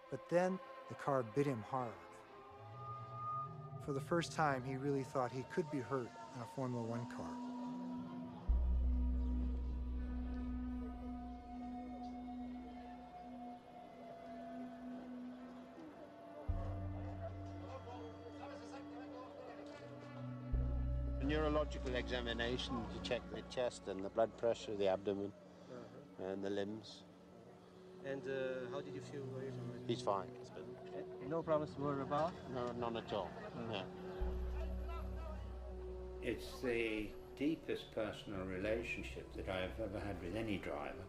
But then the car bit him hard. For the first time, he really thought he could be hurt in a Formula One car. A neurological examination to check the chest and the blood pressure, the abdomen, and the limbs. And how did you feel? He's fine. No problems to worry about? No, none at all. No. It's the deepest personal relationship that I've ever had with any driver.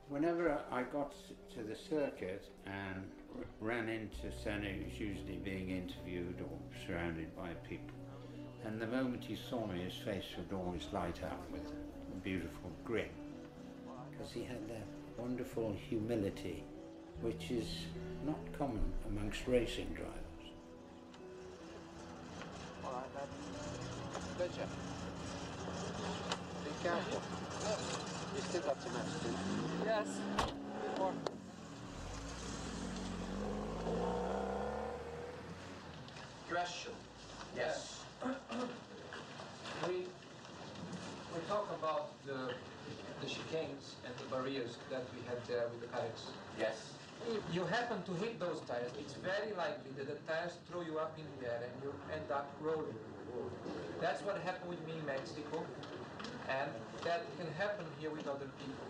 Whenever I got to the circuit and ran into Senna, who was usually being interviewed or surrounded by people, and the moment he saw me, his face would always light up with a beautiful grin, because he had that wonderful humility, which is not common amongst racing drivers. All right, that's good, Jeff. Be careful. You still got some extra. Yes. More. Question. Yes. We talk about the chicanes and the barriers that we had there with the tires. Yes. If you happen to hit those tires, it's very likely that the tires throw you up in the air and you end up rolling. That's what happened with me in Mexico, and that can happen here with other people.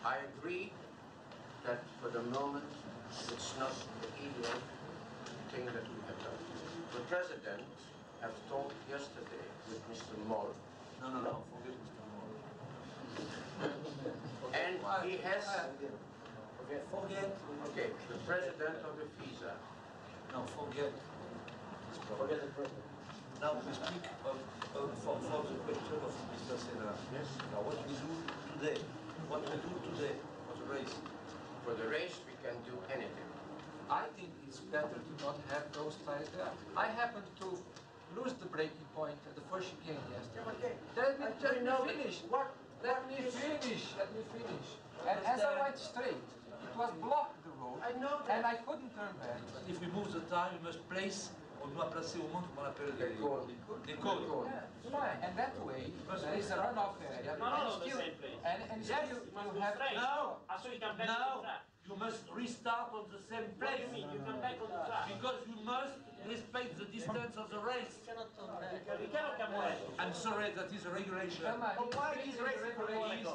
I agree that for the moment it's not the ideal thing that we have done. The President has talked yesterday with Mr. Moll. No, forget Mr. Moll. And he has... Forget. Okay, the President of the FISA. No, forget. Forget the President. Now we speak for the question of Mr. Senna. Yes. Now what we do today? What we do today for the race? For the race we can do anything. I think it's better to not have those tires there. I happened to lose the braking point at the first chicane yesterday. Let me finish. Let me finish. And as I went straight, it was blocked the road. I know that. And I couldn't turn back. If we move the tire, we must place, on doit placer au monde, comment on appelle les cônes. Yeah, fine. And that way, there is a runoff area. No, the same place. And Yes, still you you have No, so you come back on the track. you must restart on the same What do place. you mean? You come back on the track. Because you must respect the distance of the race. You cannot come back. I'm sorry, that is a regulation. Why is It is the regulation.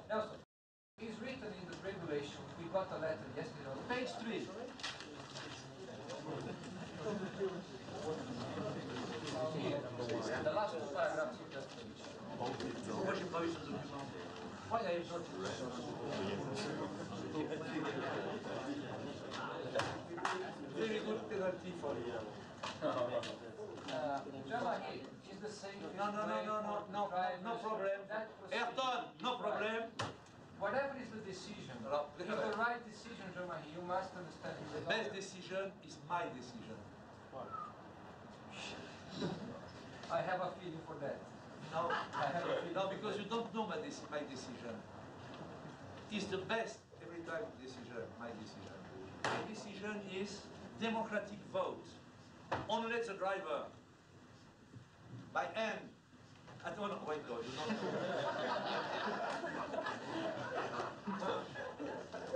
Nelson. It's written in the regulations. We got a letter yesterday on page 3. Here, the last 2 paragraphs of that page. Moi, j'ai pas eu ce document. Why are you not? Very good penalty for you. Germany is the same. No problem. Ayrton, no problem. Whatever is the decision, if the right decision, Germany, you must understand. The best decision is my decision. I have a feeling for that. No, no, because you don't know my decision. It's the best every time decision, my decision. My decision is democratic vote. Only the driver, by hand. I don't know, wait, no, you don't know.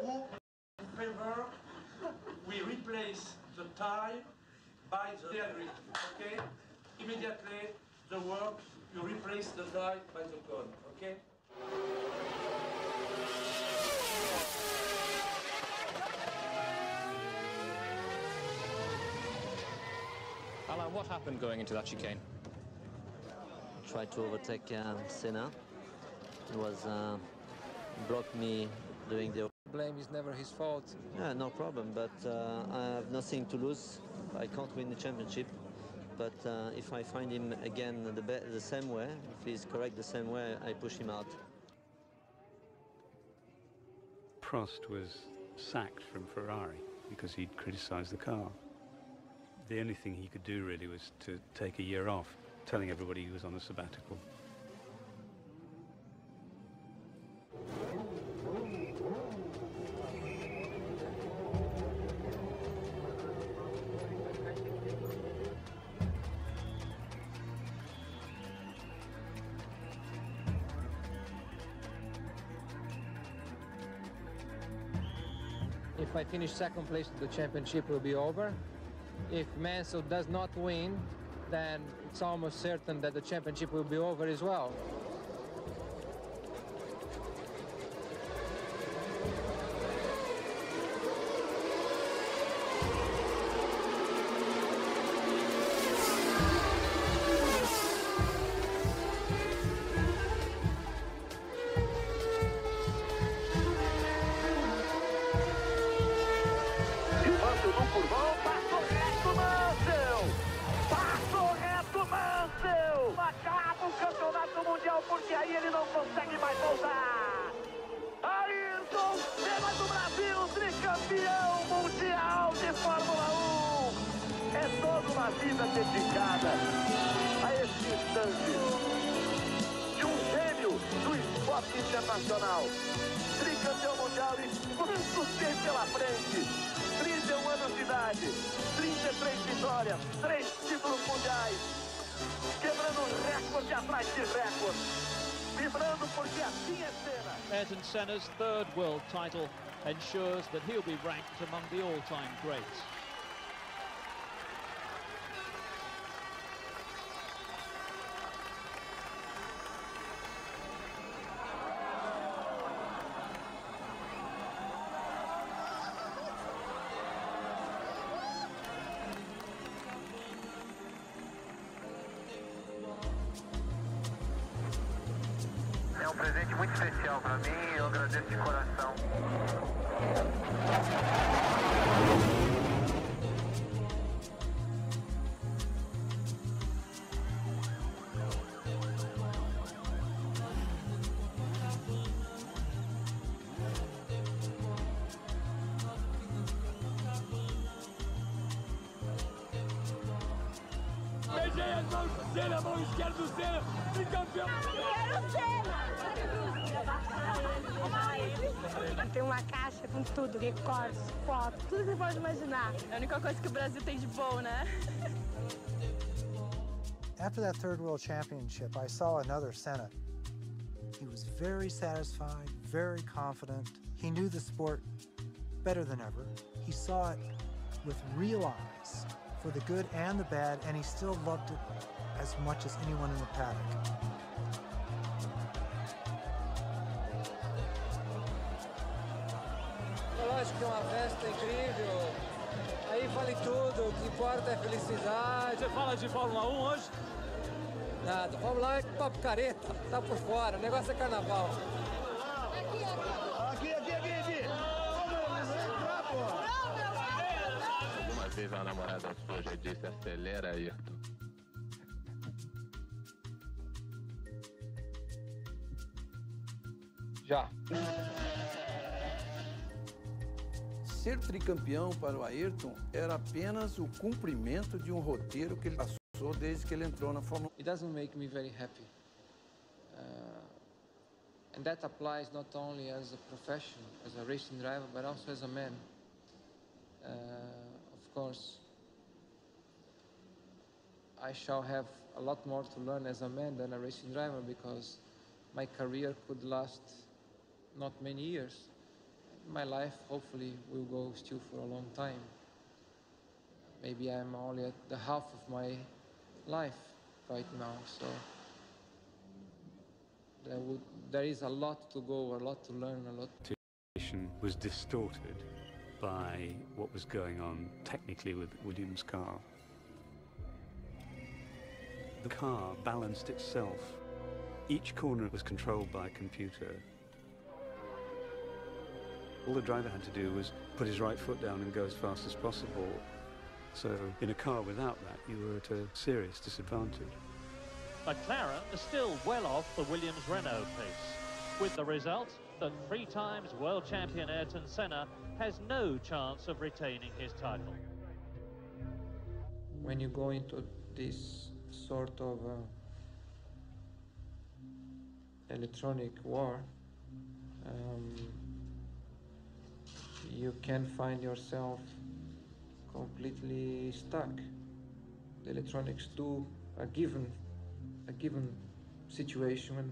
Who in favor, we replace the tie by the grid, okay? Immediately, the work, you replace the tie by the cone, okay? Alain, what happened going into that chicane? Tried to overtake Senna. It was blocked me doing the... Blame is never his fault. Yeah, no problem, but I have nothing to lose. I can't win the championship, but if I find him again the same way, if he's correct the same way, I push him out. Prost was sacked from Ferrari because he'd criticised the car. The only thing he could do really was to take a year off, telling everybody he was on a sabbatical. If I finish second place, the championship will be over. If Mansell does not win, then it's almost certain that the championship will be over as well. Acaba o campeonato mundial porque aí ele não consegue mais voltar. Ayrton Senna do Brasil, tricampeão mundial de Fórmula 1. É toda uma vida dedicada a esse instante de um gênio do esporte internacional. Tricampeão mundial e quanto tem pela frente? 31 anos de idade, 33 vitórias, 3 títulos mundiais. Quebrando recorde atrás de recorde, vibrando porque assim é Senna. Ayrton Senna's third world title ensures that he'll be ranked among the all-time greats. É um presente muito especial para mim e eu agradeço de coração. Beijei as mãos do Senna, a mão esquerda do Senna, tricampeão. Quero Senna! Tem uma caixa com tudo, recortes, fotos, tudo que você pode imaginar. É a única coisa que o Brasil tem de bom, né? After that third World Championship, I saw another Senna. He was very satisfied, very confident. He knew the sport better than ever. He saw it with real eyes, for the good and the bad, and he still loved it as much as anyone in the paddock. Lógico que é uma festa incrível. Aí vale tudo, o que importa é felicidade. Você fala de Fórmula 1 hoje? Nada, Fórmula 1 é papo careta, tá por fora, o negócio é carnaval. Aqui. Alguma vez uma namorada sua já disse acelera, Ayrton? Já. Ser tricampeão para o Ayrton era apenas o cumprimento de um roteiro que ele passou desde que ele entrou na Fórmula 1. It doesn't make me very happy. And that applies not only as a profession, as a racing driver, but also as a man. Of course, I shall have a lot more to learn as a man than a racing driver because my career could last not many years. My life hopefully will go still for a long time. Maybe I'm only at the half of my life right now, so there is a lot to go, a lot to learn, a lot. Was distorted by what was going on technically with Williams' car. The car balanced itself. Each corner was controlled by a computer. All the driver had to do was put his right foot down and go as fast as possible. So in a car without that, you were at a serious disadvantage. McLaren is still well off the Williams-Renault pace, with the result that 3 times world champion Ayrton Senna has no chance of retaining his title. When you go into this sort of electronic war, you can find yourself completely stuck. The electronics do a given situation,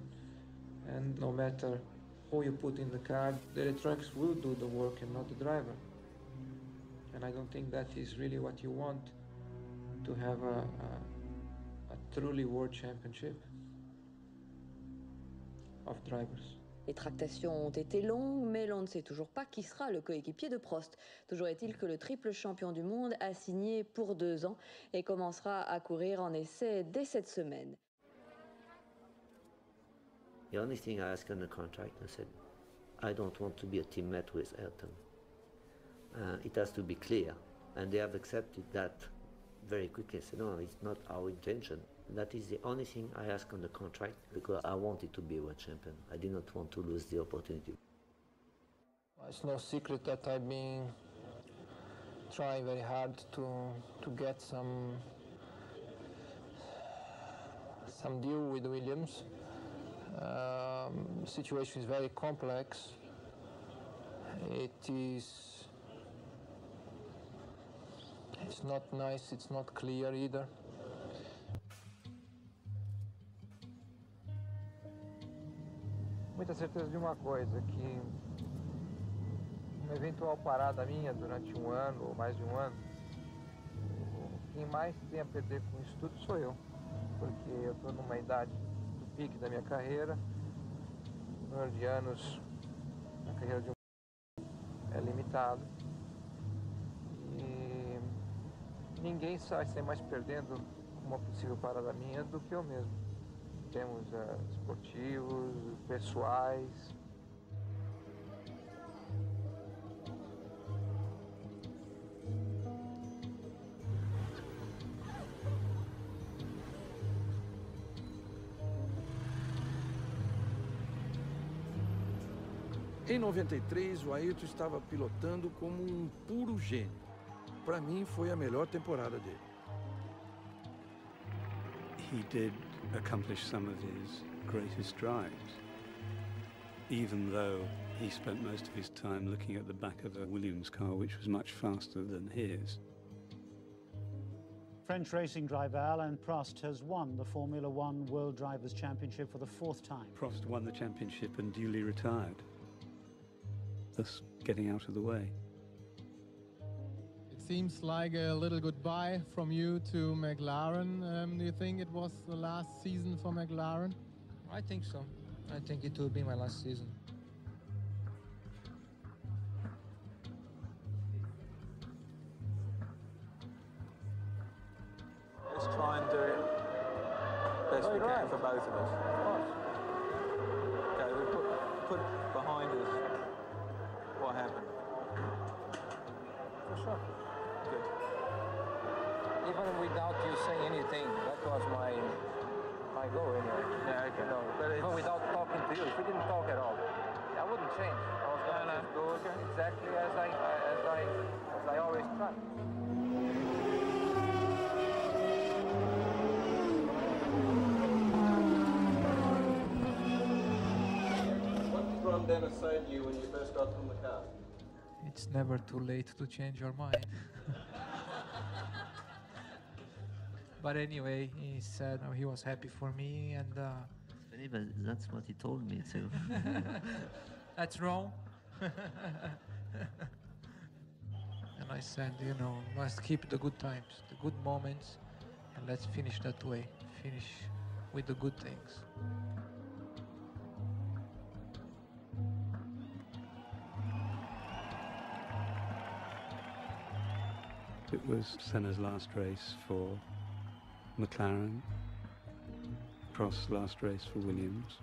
and no matter who you put in the car, the electronics will do the work and not the driver. And I don't think that is really what you want to have a truly world championship of drivers. Les tractations ont été longues, mais l'on ne sait toujours pas qui sera le coéquipier de Prost. Toujours est-il que le triple champion du monde a signé pour 2 ans et commencera à courir en essai dès cette semaine. The only thing I asked on the contract, I said, I don't want to be a teammate with Ayrton. It has to be clear. And they have accepted that very quickly. I said, no, it's not our intention. That is the only thing I asked on the contract because I wanted to be a world champion. I did not want to lose the opportunity. It's no secret that I've been trying very hard to get some deal with Williams. The situation is very complex. It's not nice, it's not clear either. Muita certeza de uma coisa, que uma eventual parada minha durante 1 ano ou mais de 1 ano, quem mais tem a perder com isso tudo sou eu, porque eu estou numa idade do pique da minha carreira, o número de anos na carreira de é limitado e ninguém sai sem mais perdendo com uma possível parada minha do que eu mesmo. Temos esportivos, pessoais. Em 93, o Ayrton estava pilotando como um puro gênio. Para mim, foi a melhor temporada dele. He did accomplish some of his greatest drives, even though he spent most of his time looking at the back of a Williams car, which was much faster than his. French racing driver Alain Prost has won the Formula One World Drivers' Championship for the 4th time. Prost won the championship and duly retired, thus getting out of the way. It seems like a little goodbye from you to McLaren. Do you think it was the last season for McLaren? I think so. I think it will be my last season. Let's try and do it best we can for both of us. Okay, we put behind us what happened. For sure. Good. Even without you saying anything, that was my goal anyway. Yeah, okay. You know, but even without talking to you, if we didn't talk at all, I wouldn't change. I was going to do exactly as I always try. What did Ron Dennis say to you when you first got from the car? It's never too late to change your mind. But anyway, he said he was happy for me, and But that's what he told me too. that's wrong. And I said, must keep the good times, the good moments, and let's finish that way. Finish with the good things. It was Senna's last race for McLaren, Prost's last race for Williams,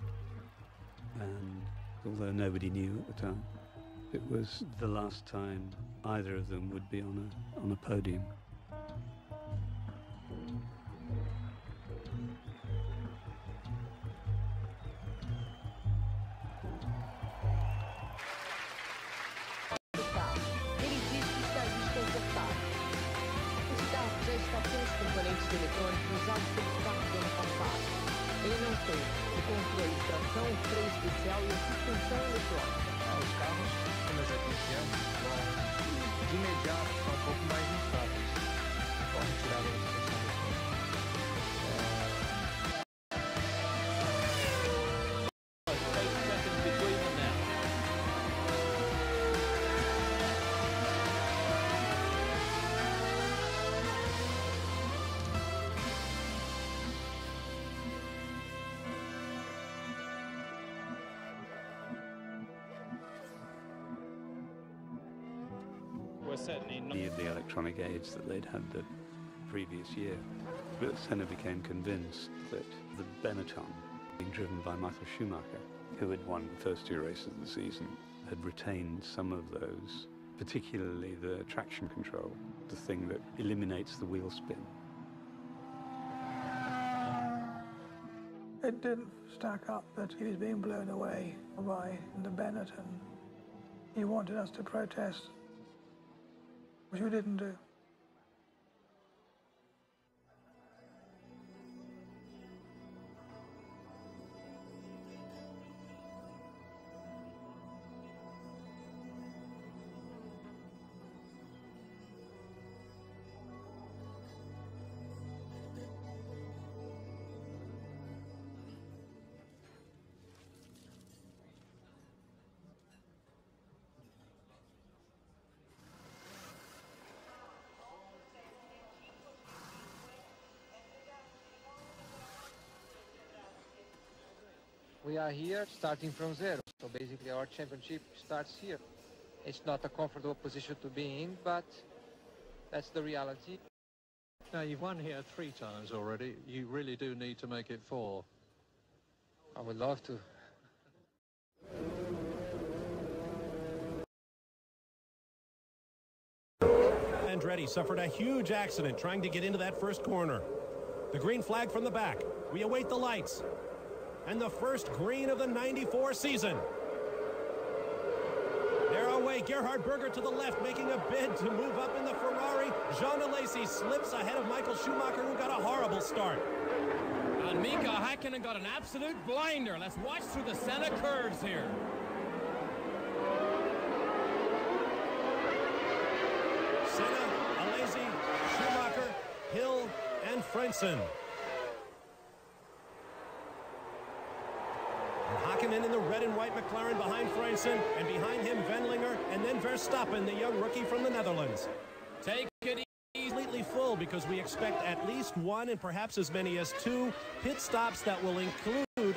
and although nobody knew at the time, it was the last time either of them would be on a podium. Ele diz que está desconfortável. Os carros já está sem os componentes eletrônicos usados pelos carros do ano passado. Ele não tem o controle de tração, o freio especial e a suspensão eletrônica. Os carros, como eu já disse antes, vão de imediato ficar um pouco mais instáveis. Vão retirar a suspensão eletrônica. were certainly not. Any of the electronic aids that they'd had the previous year. But Senna became convinced that the Benetton, being driven by Michael Schumacher, who had won the first 2 races of the season, had retained some of those, particularly the traction control, the thing that eliminates the wheel spin. It didn't stack up that he was being blown away by the Benetton. He wanted us to protest, which we didn't do. We are here starting from zero, so basically our championship starts here. It's not a comfortable position to be in, but that's the reality. Now, you've won here 3 times already. You really do need to make it 4. I would love to. Andretti suffered a huge accident trying to get into that first corner. The green flag from the back. We await the lights. And the first green of the '94 season. They're away. Gerhard Berger to the left, making a bid to move up in the Ferrari. Jean Alesi slips ahead of Michael Schumacher, who got a horrible start. And Mika Häkkinen got an absolute blinder. Let's watch through the Senna curves here. Senna, Alesi, Schumacher, Hill, and Frentzen. Häkkinen in the red and white McLaren behind Frentzen, and behind him Wendlinger, and then Verstappen, the young rookie from the Netherlands. Take it easy. Completely full because we expect at least 1 and perhaps as many as 2 pit stops that will include